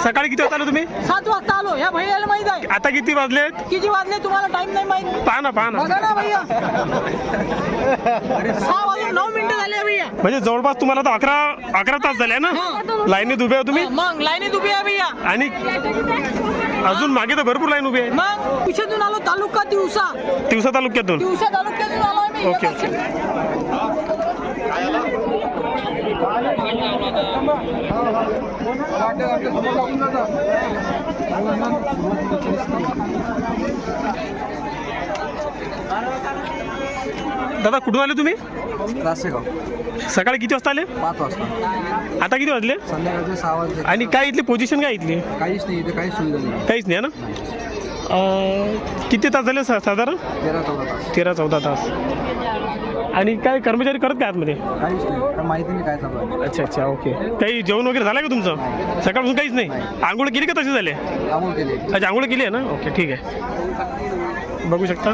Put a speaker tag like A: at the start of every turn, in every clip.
A: सकाळी किती वाजता आलो तुम्ही?
B: 7 वाजता आलो. या भैयाला माहित आहे.
A: आता किती वाजले?
B: किती वाजले तुम्हाला टाइम नाही माहित?
A: पहा ना
B: बघा ना भैया. 6 वाजून 9 मिनिटं झाले भैया.
A: म्हणजे जवळपास तुम्हाला तर 11 तास झाले ना लाईनीत उभे आहे तुम्ही?
B: मग लाईनीत उभे आहे भैया.
A: आणि अजून मागे तर भरपूर लाईन उभी आहे.
B: मग पिछेतून आलो तालुका तिवसा
A: तालुक्यातून.
B: तालुक्यातून आलो आम्ही.
A: Okay okay. दादा कुठून आले तुम्ही?
C: रासेगाव.
A: सकाळी किती वाजता आले?
C: 5 वाजता.
A: आता किती वाजले?
C: संध्याकाळचे 6 वाजले.
A: आणि काय इथली पोझिशन काय इथली?
C: काहीच नाही, इथे काहीच सुविधा नाही.
A: काहीच नाही ना. किती तास झाले साधारण?
C: 13-14 तास.
A: 13-14 तास. आणि काय कर्मचारी करत काय आतमध्ये?
C: काहीच नाही, काय माहिती नाही काय चालू आहे.
A: अच्छा अच्छा ओके. काही जेवण वगैरे झालं का तुमचं? सकाळपासून काहीच नाही. आंघोळ केली का तसे झाले?
C: आंघोळ केली.
A: अच्छा आंघोळ केली आहे ना. ओके ठीक आहे. बघू शकता.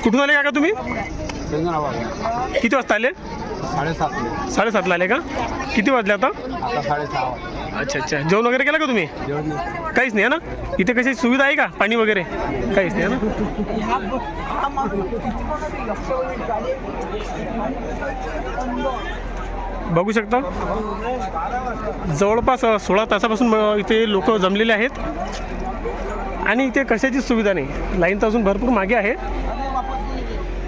A: कुठून आले का तुम्ही? किती वाजता आले? 7:30 आले का? किती वाजले आता?
C: 6:30.
A: अच्छा अच्छा. जेवण वगैरे केलं का तुम्ही? काहीच नाही आहे ना. इथे कशी सुविधा आहे का पाणी वगैरे? काहीच नाही आहे ना. बघू शकता जवळपास 16 तासापासून इथे लोक जमलेले आहेत आणि इथे कशाची सुविधा नाही. लाईन तर अजून भरपूर मागे आहे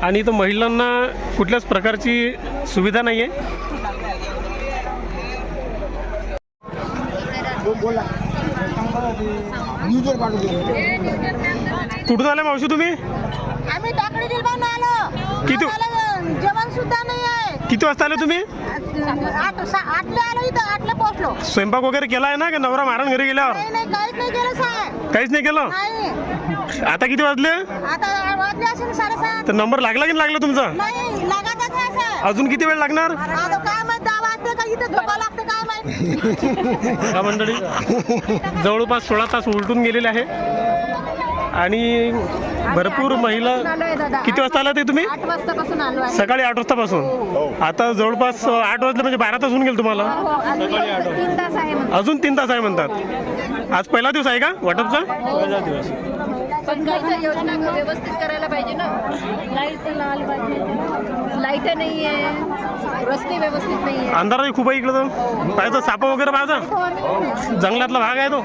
A: आणि इथं महिलांना कुठल्याच प्रकारची सुविधा नाही आहे. कुठून आले मावशी तुम्ही?
D: आम्ही टाकळी दिलबान आलो.
A: किती
D: जेवण सुद्धा नाही आहे.
A: किती वाजता आले तुम्ही?
D: 8ला आलो इथं. 8ला पोहोचलो.
A: स्वयंपाक वगैरे केला आहे ना का नवरा मारण घरी गेल्यावर?
D: नाही काहीच नाही केलं साहेब.
A: काहीच नाही केलं.
D: नाही
A: आता किती वाजले?
D: आता वाजले असेल 7:30.
A: तर नंबर लागला की लागला तुमचा?
D: नाही लागतच नाही साहेब.
A: अजून किती वेळ लागणार?
D: आता काय माहित 10 वाजते का इथं झोपा लागते काय माहित.
A: हा मंडळी जवळपास 16 तास उलटून गेलेले आहे आणि भरपूर महिला. किती वाजता आला ते तुम्ही?
D: 8 वाजतापासून आलो आहे.
A: सकाळी 8 वाजतापासून. आता जवळपास 8 वाजले म्हणजे 12 तास होऊन गेले तुम्हाला.
D: 3 तास आहे.
A: अजून 3 तास आहे म्हणतात. आज पहिला दिवस आहे का वाटपचा? पहिला दिवस.
D: पण काही योजना व्यवस्थित करायला पाहिजे ना. लाईट नाही आहे, रस्ते व्यवस्थित नाही आहे.
A: अंधारही खूप आहे इकडं. तर पाहायचं साप वगैरे पाहायचा. जंगलातला भाग आहे तो.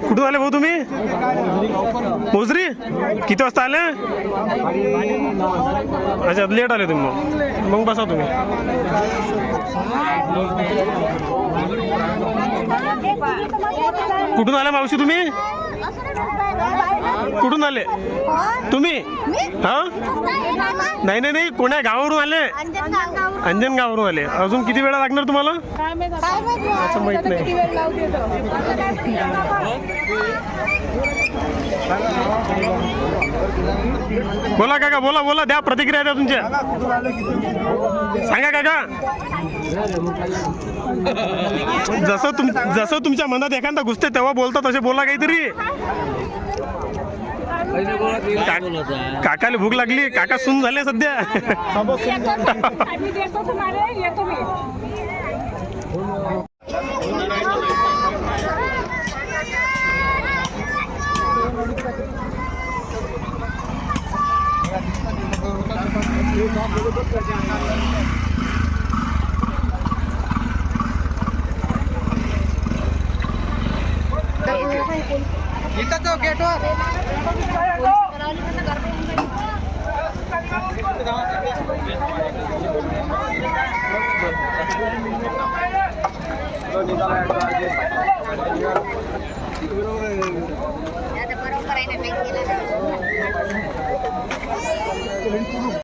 A: कुठून आले भाऊ तुम्ही? मोजरी. किती वाजता आले? अच्छा लेट आले तुम्ही. मग बसा तुम्ही. कुठून आले मावशी तुम्ही? कुठून आले तुम्ही? हा नाही नाही नाही कोण्या गावावरून आले? अंजनगाववरून आले. अजून किती वेळा लागणार तुम्हाला? अच्छा माहित नाही. बोला काका बोला बोला. द्या प्रतिक्रिया द्या तुमच्या. सांगा काका. जसं तुमच्या मनात एखादा घुसते तेव्हा बोलता तसे बोला काहीतरी. काकाला भूक लागली. काका सून झाले सध्या.
B: इथं तो गेटवर.